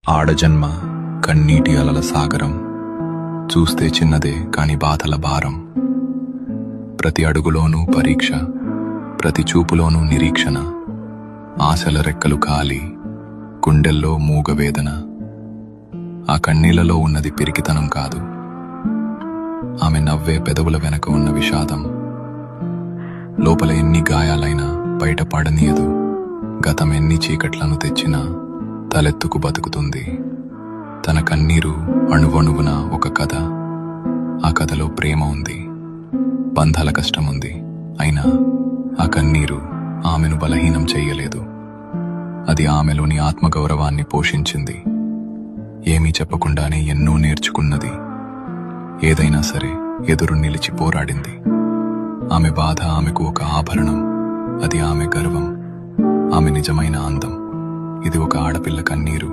ఆడజన్మ కన్నీటి అలల సాగరం, చూస్తే చిన్నదే కాని బాధల భారం. ప్రతి అడుగులోనూ పరీక్ష, ప్రతి చూపులోనూ నిరీక్షణ. ఆశల రెక్కలు కాలి, గుండెల్లో మూగవేదన. ఆ కన్నీళ్లలో ఉన్నది పిరికితనం కాదు, ఆమె నవ్వే పెదవుల వెనక ఉన్న విషాదం. లోపల ఎన్ని గాయాలైనా బయటపడనీయదు, గతం ఎన్ని చీకట్లను తెచ్చినా తలెత్తుకు బతుకుతుంది. తన కన్నీరు అణువణువున ఒక కథ. ఆ కథలో ప్రేమ ఉంది, బంధాల కష్టముంది. అయినా ఆ కన్నీరు ఆమెను బలహీనం చెయ్యలేదు. అది ఆమెలోని ఆత్మగౌరవాన్ని పోషించింది. ఏమీ చెప్పకుండానే ఎన్నో నేర్చుకున్నది. ఏదైనా సరే ఎదురు నిలిచి పోరాడింది. ఆమె బాధ ఆమెకు ఒక ఆభరణం, అది ఆమె గర్వం, ఆమె నిజమైన అందం. ఇది ఒక ఆడపిల్ల కన్నీరు.